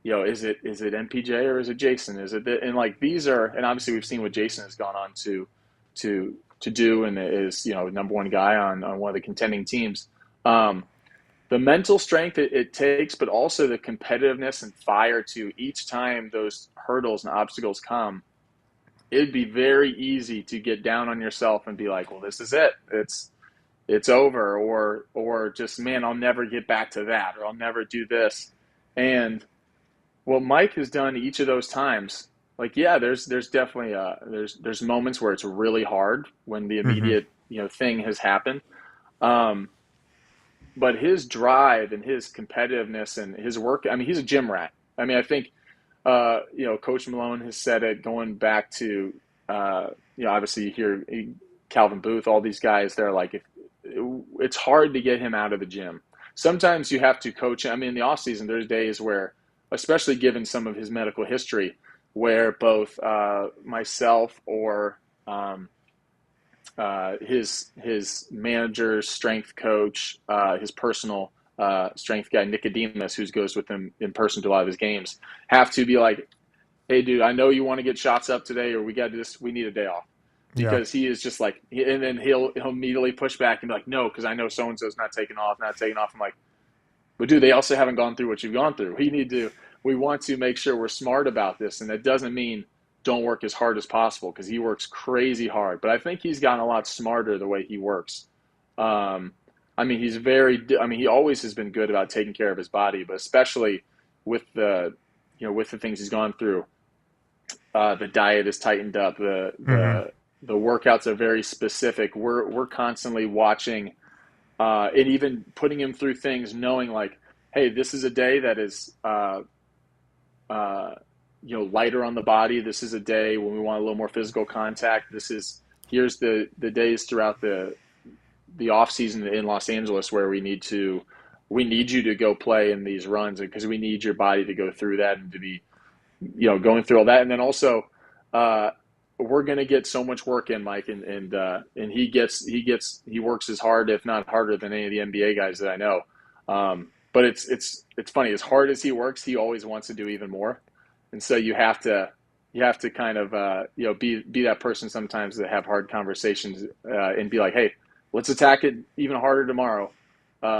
Speaker 3: is it MPJ or is it Jason? Is it, and like, these are, and obviously we've seen what Jason has gone on to do, and is, #1 guy on one of the contending teams. The mental strength it takes, but also the competitiveness and fire to each time those hurdles and obstacles come it'd be very easy to get down on yourself and be like, well, this is it. It's over, or just, man, I'll never get back to that, or I'll never do this. And what Mike has done each of those times, like, yeah, there's definitely there's moments where it's really hard when the immediate thing has happened. But his drive and his competitiveness and his work, I mean, he's a gym rat. I mean, I think Coach Malone has said it going back to obviously you hear Calvin Booth, all these guys. They're like, it's hard to get him out of the gym. Sometimes you have to coach him. I mean, in the off season, there's days where, especially given some of his medical history, where both myself or his manager, strength coach, his personal strength guy, Nicodemus, who goes with him in person to a lot of his games, have to be like, hey, dude, I know you want to get shots up today, or we need a day off. Because he is just like, and then he'll immediately push back and be like, no, because I know so-and-so's not taking off. I'm like, but dude, they also haven't gone through what you've gone through. We want to make sure we're smart about this. And that doesn't mean don't work as hard as possible, because he works crazy hard. But I think he's gotten a lot smarter the way he works. I mean, he always has been good about taking care of his body, but especially with the things he's gone through. The diet is tightened up. The workouts are very specific. We're constantly watching, and even putting him through things, knowing like, hey, this is a day that is, lighter on the body. This is a day when we want a little more physical contact. Here's the days throughout the off season in Los Angeles where we need you to go play in these runs, because we need your body to go through that and to be, going through all that. And then also, we're going to get so much work in, Mike, and he works as hard, if not harder, than any of the NBA guys that I know. But it's funny, as hard as he works, he always wants to do even more. And so you have to kind of, be that person sometimes to have hard conversations, and be like, hey, let's attack it even harder tomorrow.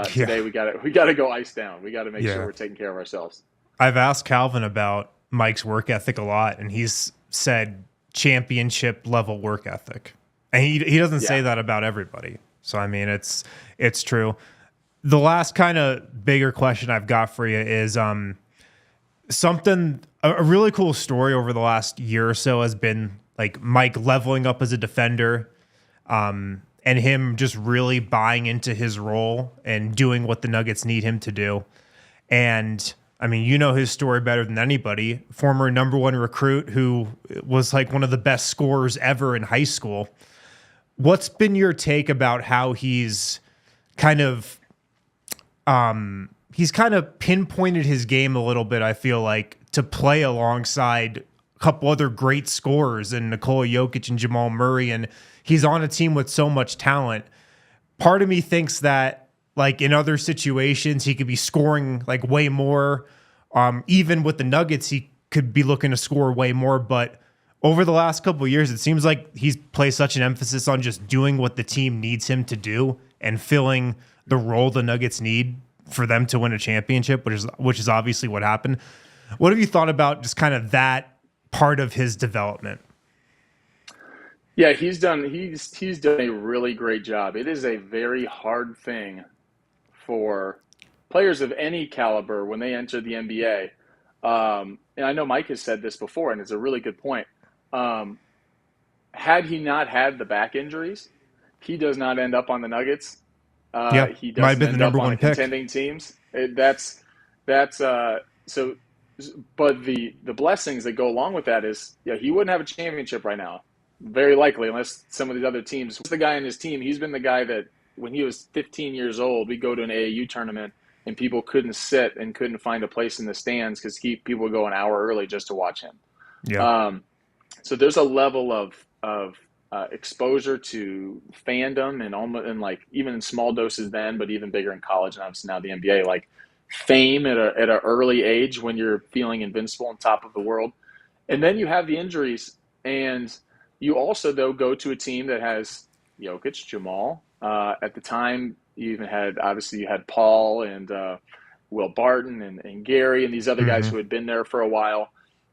Speaker 3: Today we got to go ice down. We got to make sure we're taking care of ourselves.
Speaker 1: I've asked Calvin about Mike's work ethic a lot, and he's said championship level work ethic, and he doesn't say that about everybody. So I mean, it's true. The last kind of bigger question I've got for you is a really cool story over the last year or so has been like Mike leveling up as a defender, and him just really buying into his role and doing what the Nuggets need him to do. And I mean, you know his story better than anybody. Former number one recruit who was like one of the best scorers ever in high school. What's been your take about how he's kind of pinpointed his game a little bit, I feel like, to play alongside a couple other great scorers in Nikola Jokic and Jamal Murray, and he's on a team with so much talent. Part of me thinks that, like, in other situations, he could be scoring like way more. Even with the Nuggets, he could be looking to score way more. But over the last couple of years, it seems like he's placed such an emphasis on just doing what the team needs him to do and filling the role the Nuggets need for them to win a championship, which is obviously what happened. What have you thought about just kind of that part of his development?
Speaker 3: Yeah, he's done a really great job. It is a very hard thing for players of any caliber when they enter the NBA. And I know Mike has said this before, and it's a really good point. Had he not had the back injuries, he does not end up on the Nuggets. He doesn't end up on contending teams. But the blessings that go along with that is, he wouldn't have a championship right now, very likely, unless some of these other teams. The guy on his team, he's been the guy that when he was 15 years old, we go to an AAU tournament and people couldn't sit and couldn't find a place in the stands because people would go an hour early just to watch him. Yeah. So there's a level of exposure to fandom and like even in small doses then, but even bigger in college and obviously now the NBA, like fame at an early age when you're feeling invincible on top of the world. And then you have the injuries, and you also though go to a team that has Jokic, Jamal. At the time, you had Paul and Will Barton and Gary and these other guys who had been there for a while.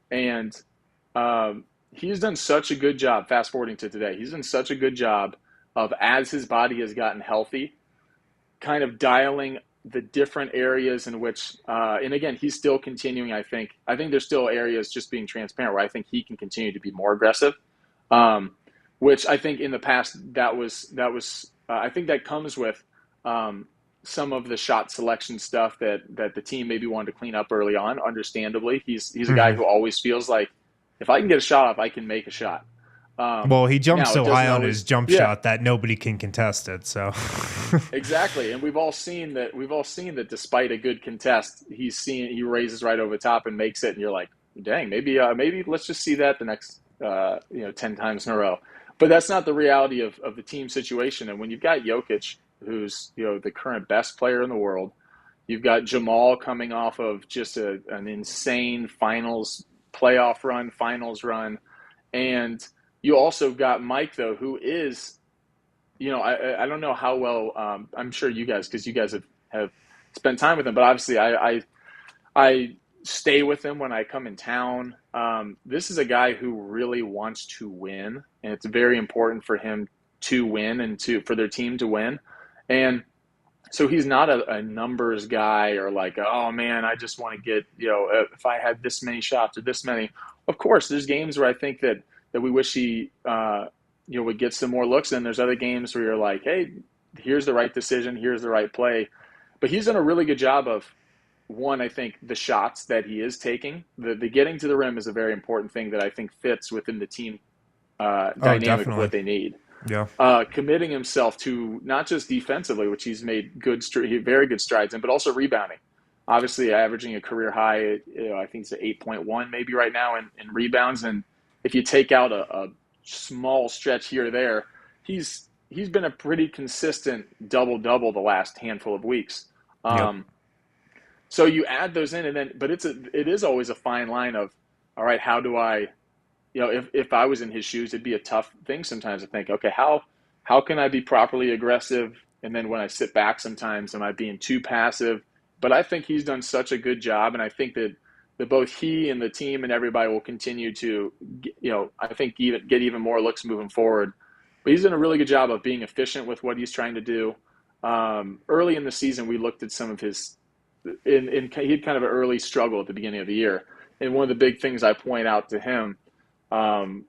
Speaker 3: And he's done such a good job. Fast forwarding to today, he's done such a good job of, as his body has gotten healthy, kind of dialing the different areas in which, and again, he's still continuing. I think there's still areas, just being transparent, where I think he can continue to be more aggressive. Which I think in the past I think that comes with some of the shot selection stuff that the team maybe wanted to clean up early on. Understandably, he's a guy who always feels like, if I can get a shot off, I can make a shot.
Speaker 1: Well, he jumps
Speaker 3: Now,
Speaker 1: so
Speaker 3: it doesn't
Speaker 1: high on
Speaker 3: always,
Speaker 1: his jump
Speaker 3: yeah,
Speaker 1: shot that nobody can contest it. So
Speaker 3: exactly. And we've all seen that. We've all seen that despite a good contest, he raises right over the top and makes it, and you're like, dang, maybe let's just see that the next 10 times in a row. But that's not the reality of the team situation. And when you've got Jokic, who's the current best player in the world, you've got Jamal coming off of just an insane finals run, and you also got Mike, though, who is, I don't know how well, I'm sure you guys, because you guys have spent time with him, but obviously I stay with him when I come in town. This is a guy who really wants to win, and it's very important for him to win and for their team to win. And so he's not a numbers guy, or like, oh man, I just want to get, if I had this many shots or this many. Of course, there's games where I think that we wish he, would get some more looks. And there's other games where you're like, hey, here's the right decision, here's the right play. But he's done a really good job of, one, I think the shots that he is taking, the getting to the rim is a very important thing that I think fits within the team dynamic of what they need.
Speaker 1: Yeah.
Speaker 3: Committing himself to not just defensively, which he's made very good strides in, but also rebounding. Obviously, averaging a career high, I think it's at 8.1 maybe right now in rebounds. And if you take out a small stretch here or there, he's been a pretty consistent double-double the last handful of weeks.
Speaker 1: Yep.
Speaker 3: So you add those in, but it is always a fine line of, all right, how do I, if I was in his shoes, it'd be a tough thing sometimes to think, okay, how can I be properly aggressive? And then when I sit back sometimes, am I being too passive? But I think he's done such a good job, and I think that both he and the team and everybody will continue to, I think get even more looks moving forward. But he's done a really good job of being efficient with what he's trying to do. Early in the season, we looked at some of his, he had kind of an early struggle at the beginning of the year. And one of the big things I point out to him,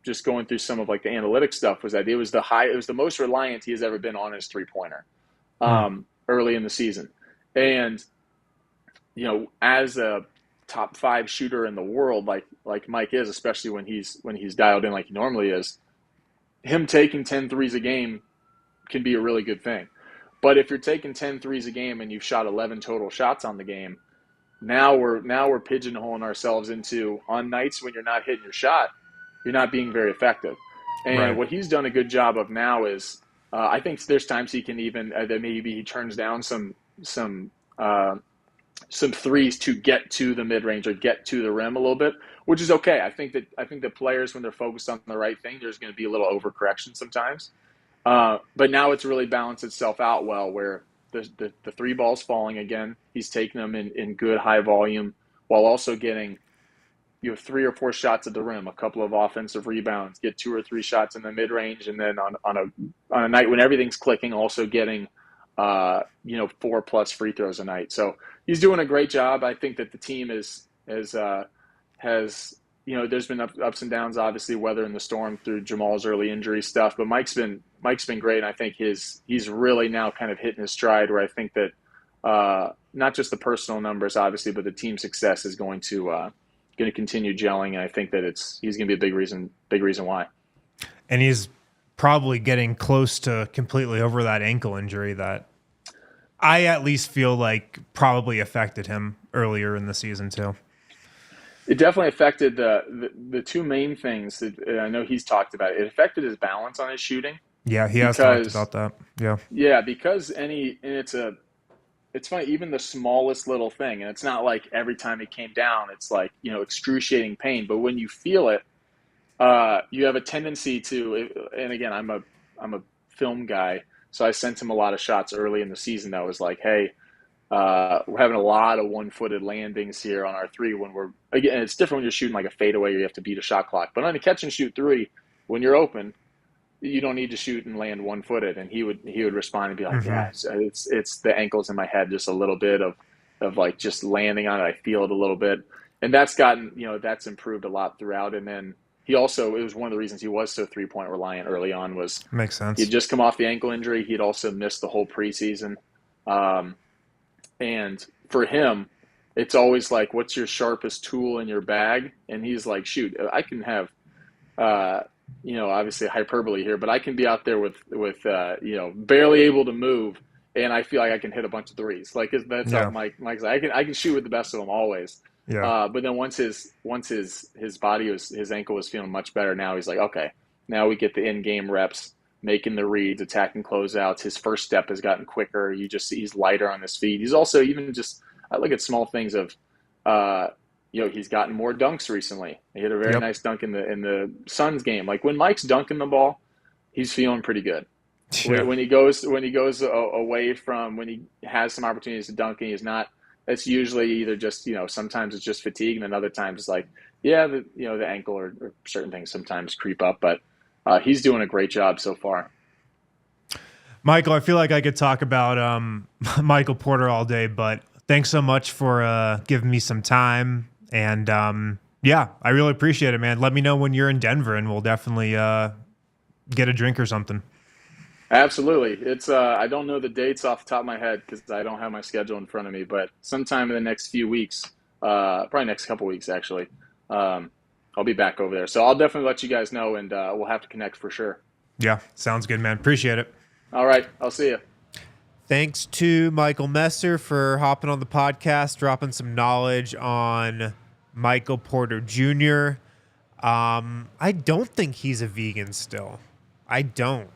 Speaker 3: just going through some of like the analytics stuff, was that it was the most reliant he has ever been on his 3-pointer early in the season. And, as a top 5 shooter in the world, like Mike is, especially when he's dialed in like he normally is, him taking 10 threes a game can be a really good thing. But if you're taking 10 threes a game and you've shot 11 total shots on the game, now we're pigeonholing ourselves into, on nights when you're not hitting your shot, you're not being very effective. And
Speaker 1: Right.
Speaker 3: what he's done a good job of now is, I think there's times he can even, that maybe he turns down some threes to get to the mid-range or get to the rim a little bit, which is okay. I think that players, when they're focused on the right thing, there's going to be a little overcorrection sometimes. But now it's really balanced itself out well, where the 3 balls falling again, he's taking them in good high volume, while also getting 3 or 4 shots at the rim, a couple of offensive rebounds, get 2 or 3 shots in the mid range, and then on a night when everything's clicking, also getting 4+ free throws a night. So he's doing a great job. I think that the team has there's been ups and downs, obviously, weathering the storm through Jamal's early injury stuff, but Mike's been great. And I think he's really now kind of hitting his stride, where I think that not just the personal numbers, obviously, but the team success is going to continue gelling. And I think that he's going to be a big reason why.
Speaker 1: And he's probably getting close to completely over that ankle injury that I at least feel like probably affected him earlier in the season too.
Speaker 3: It definitely affected the 2 main things that I know he's talked about. It affected his balance on his shooting.
Speaker 1: Yeah, he has talked about that. Yeah.
Speaker 3: Yeah, because it's funny, even the smallest little thing, and it's not like every time it came down, it's like, excruciating pain. But when you feel it, you have a tendency to, and again, I'm a film guy, so I sent him a lot of shots early in the season that was like, hey, we're having a lot of one-footed landings here on our three when we're, again, it's different when you're shooting like a fadeaway, you have to beat a shot clock. But on a catch and shoot three, when you're open, you don't need to shoot and land one-footed. And he would respond and be like, yeah, it's the ankles in my head, just a little bit of like just landing on it. I feel it a little bit. And that's gotten, that's improved a lot throughout. And then he also, it was one of the reasons he was so three-point reliant early on was
Speaker 1: makes sense.
Speaker 3: He'd just come off the ankle injury. He'd also missed the whole preseason. And for him, it's always like, what's your sharpest tool in your bag? And he's like, shoot, I can have, obviously hyperbole here, but I can be out there with barely able to move, and I feel like I can hit a bunch of threes. Like that's how Mike's like, I can shoot with the best of them always.
Speaker 1: Yeah.
Speaker 3: But then once his body his ankle was feeling much better, now he's like, okay, now we get the in-game reps, making the reads, attacking closeouts. His first step has gotten quicker. You just see he's lighter on his feet. He's also even just, I look at small things of, he's gotten more dunks recently. He hit a very nice dunk in the Suns game. Like when Mike's dunking the ball, he's feeling pretty good. Yeah. When he goes away from, when he has some opportunities to dunk and he's not, it's usually either just, sometimes it's just fatigue, and then other times it's like, the ankle or certain things sometimes creep up, but he's doing a great job so far.
Speaker 1: Michael, I feel like I could talk about Michael Porter all day, but thanks so much for giving me some time. And I really appreciate it, man. Let me know when you're in Denver, and we'll definitely get a drink or something.
Speaker 3: Absolutely. It's I don't know the dates off the top of my head because I don't have my schedule in front of me, but sometime in the next few weeks, probably next couple weeks actually, I'll be back over there. So I'll definitely let you guys know, and we'll have to connect for sure.
Speaker 1: Yeah, sounds good, man. Appreciate it.
Speaker 3: All right. I'll see you.
Speaker 1: Thanks to Michael Messer for hopping on the podcast, dropping some knowledge on Michael Porter Jr. I don't think he's a vegan still. I don't.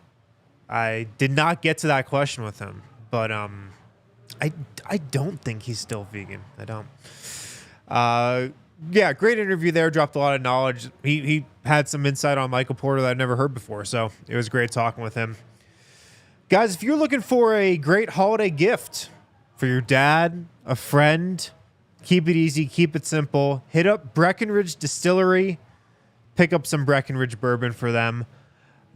Speaker 1: I did not get to that question with him, but I don't think he's still vegan. I don't. Great interview there. Dropped a lot of knowledge. He had some insight on Michael Porter that I've never heard before, so it was great talking with him. Guys, if you're looking for a great holiday gift for your dad, a friend, keep it easy, keep it simple, hit up Breckenridge Distillery, pick up some Breckenridge bourbon for them.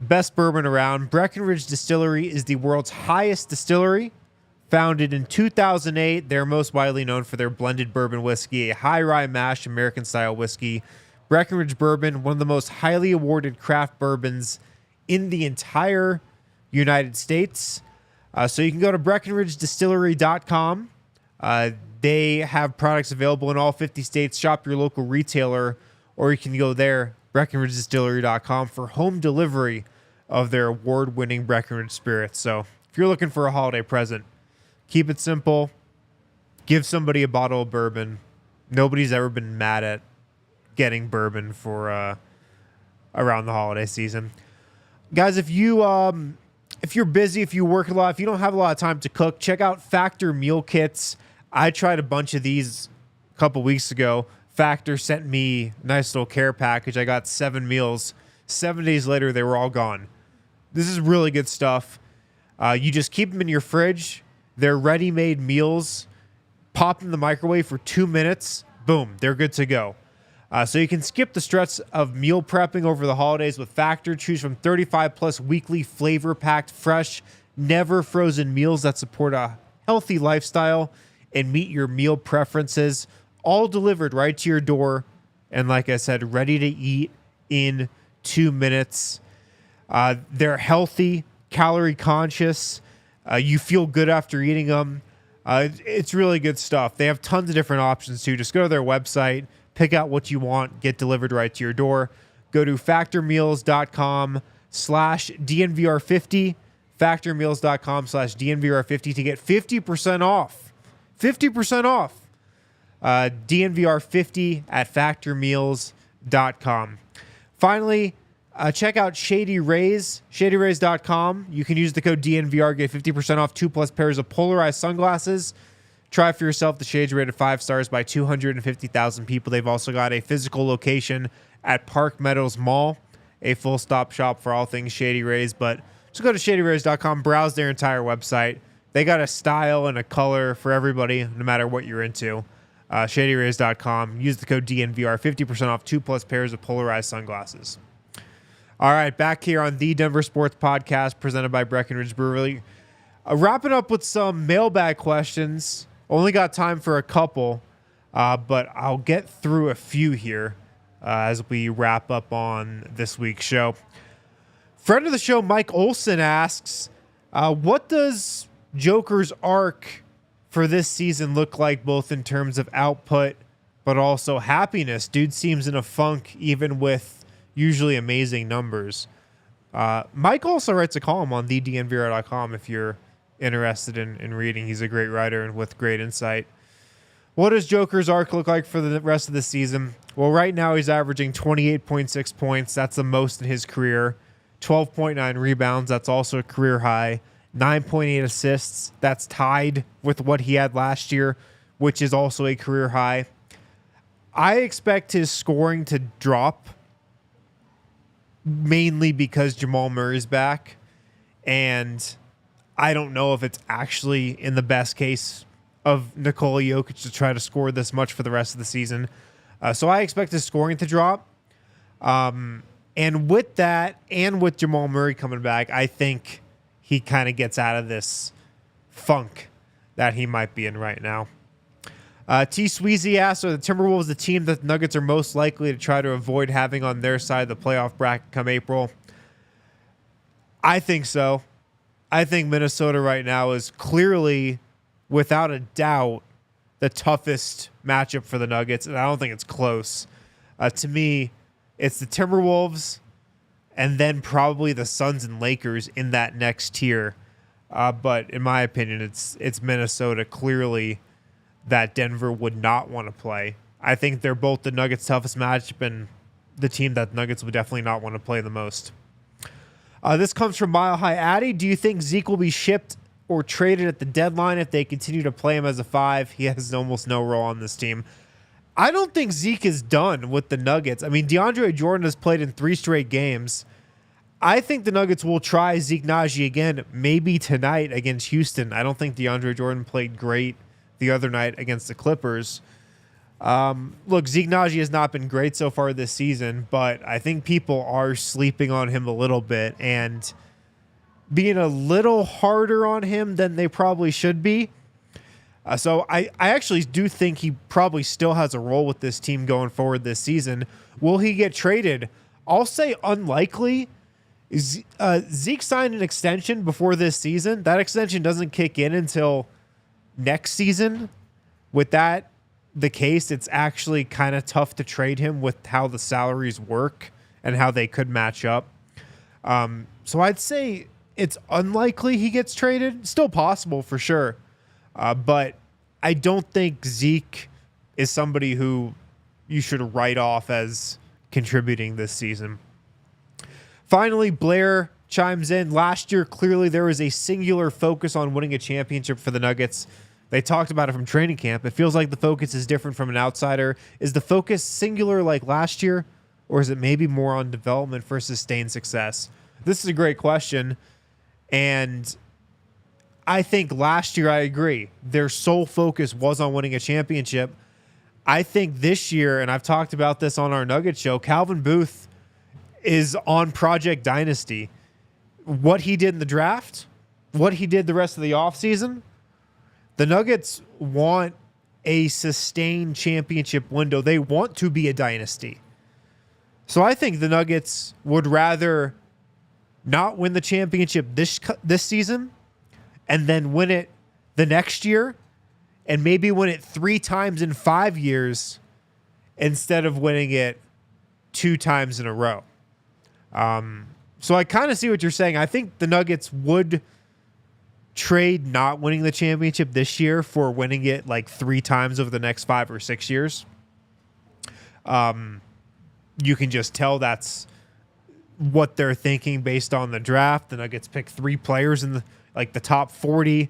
Speaker 1: Best bourbon around. Breckenridge Distillery is the world's highest distillery. Founded in 2008, they're most widely known for their blended bourbon whiskey, a high rye mash American-style whiskey. Breckenridge Bourbon, one of the most highly awarded craft bourbons in the entire United States. So you can go to BreckenridgeDistillery.com. They have products available in all 50 states. Shop your local retailer, or you can go there, BreckenridgeDistillery.com, for home delivery of their award-winning Breckenridge spirits. So if you're looking for a holiday present, keep it simple. Give somebody a bottle of bourbon. Nobody's ever been mad at getting bourbon for around the holiday season. Guys, if you're busy, if you work a lot, if you don't have a lot of time to cook, check out Factor meal kits. I tried a bunch of these a couple weeks ago. Factor sent me a nice little care package. I got 7 meals. 7 days later, they were all gone. This is really good stuff. You just keep them in your fridge. They're ready-made meals. Pop them in the microwave for 2 minutes. Boom, they're good to go. So you can skip the stress of meal prepping over the holidays with Factor. Choose from 35-plus weekly flavor-packed, fresh, never-frozen meals that support a healthy lifestyle and meet your meal preferences, all delivered right to your door. And like I said, ready to eat in 2 minutes. They're healthy, calorie conscious. You feel good after eating them. It's really good stuff. They have tons of different options too. Just go to their website, pick out what you want, get delivered right to your door. Go to factormeals.com/DNVR50, factormeals.com/DNVR50 to get 50% off. 50% off. DNVR50 at factormeals.com. Finally, check out Shady Rays, shadyrays.com. You can use the code DNVR, get 50% off 2+ pairs of polarized sunglasses. Try for yourself. The shades rated 5 stars by 250,000 people. They've also got a physical location at Park Meadows Mall, a full-stop shop for all things Shady Rays. But just go to shadyrays.com, browse their entire website, They got a style and a color for everybody, no matter what you're into. ShadyRays.com. Use the code DNVR, 50% off 2+ pairs of polarized sunglasses. All right, back here on the Denver Sports Podcast, presented by Breckenridge Brewery. Wrapping up with some mailbag questions. Only got time for a couple, but I'll get through a few here as we wrap up on this week's show. Friend of the show, Mike Olson, asks, what does Joker's arc for this season look like, both in terms of output but also happiness? Dude seems in a funk even with usually amazing numbers. Mike also writes a column on thednvr.com if you're interested in reading. He's a great writer and with great insight. What does Joker's arc look like for the rest of the season? Well, right now he's averaging 28.6 points. That's the most in his career. 12.9 rebounds. That's also a career high. 9.8 assists. That's tied with what he had last year, which is also a career high. I expect his scoring to drop mainly because Jamal Murray's back, and I don't know if it's actually in the best case of Nikola Jokic to try to score this much for the rest of the season. So I expect his scoring to drop. And with that, and with Jamal Murray coming back, I think he kind of gets out of this funk that he might be in right now. T. Sweezy asks, are the Timberwolves the team that the Nuggets are most likely to try to avoid having on their side of the playoff bracket come April? I think so. I think Minnesota right now is clearly, without a doubt, the toughest matchup for the Nuggets, and I don't think it's close. To me, it's the Timberwolves and then probably the Suns and Lakers in that next tier. But in my opinion, it's Minnesota clearly that Denver would not want to play. I think they're both the Nuggets' toughest matchup and the team that the Nuggets would definitely not want to play the most. This comes from Mile High Addy. Do you think Zeke will be shipped or traded at the deadline if they continue to play him as a 5? He has almost no role on this team. I don't think Zeke is done with the Nuggets. I mean, DeAndre Jordan has played in 3 straight games. I think the Nuggets will try Zeke Naji again, maybe tonight against Houston. I don't think DeAndre Jordan played great the other night against the Clippers. Look, Zeke Naji has not been great so far this season, but I think people are sleeping on him a little bit and being a little harder on him than they probably should be. So I actually do think he probably still has a role with this team going forward this season. Will he get traded? I'll say unlikely. Zeke signed an extension before this season. That extension doesn't kick in until next season. With that the case, it's actually kind of tough to trade him with how the salaries work and how they could match up. So I'd say it's unlikely he gets traded. Still possible for sure. But I don't think Zeke is somebody who you should write off as contributing this season. Finally, Blair chimes in. Last year, clearly there was a singular focus on winning a championship for the Nuggets. They talked about it from training camp. It feels like the focus is different from an outsider. Is the focus singular like last year, or is it maybe more on development for sustained success? This is a great question, and I think last year, I agree, their sole focus was on winning a championship. I think this year, and I've talked about this on our Nugget show, Calvin Booth is on Project Dynasty. What he did in the draft, what he did the rest of the offseason, the Nuggets want a sustained championship window. They want to be a dynasty. So I think the Nuggets would rather not win the championship this season and then win it the next year and maybe win it 3 times in 5 years instead of winning it 2 times in a row. So I kind of see what you're saying. I think the Nuggets would trade not winning the championship this year for winning it like 3 times over the next 5 or 6 years. You can just tell that's what they're thinking based on the draft. The Nuggets picked 3 players in the top 40,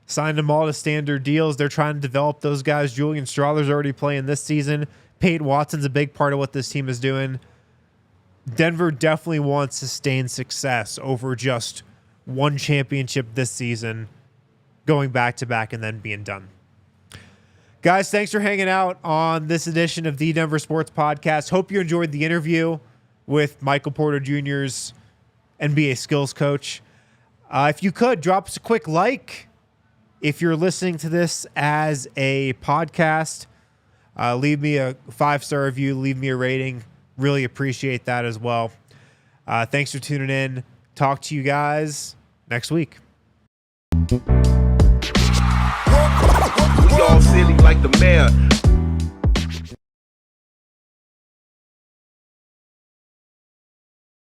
Speaker 1: signed them all to standard deals. They're trying to develop those guys. Julian Strawler's already playing this season. Peyton Watson's a big part of what this team is doing. Denver definitely wants sustained success over just one championship this season going back to back and then being done. Guys, thanks for hanging out on this edition of the Denver Sports Podcast. Hope you enjoyed the interview with Michael Porter Jr.'s NBA skills coach. If you could, drop us a quick like. If you're listening to this as a podcast, leave me a 5-star review, leave me a rating. Really appreciate that as well. Thanks for tuning in. Talk to you guys next week.
Speaker 4: We all silly like the mayor.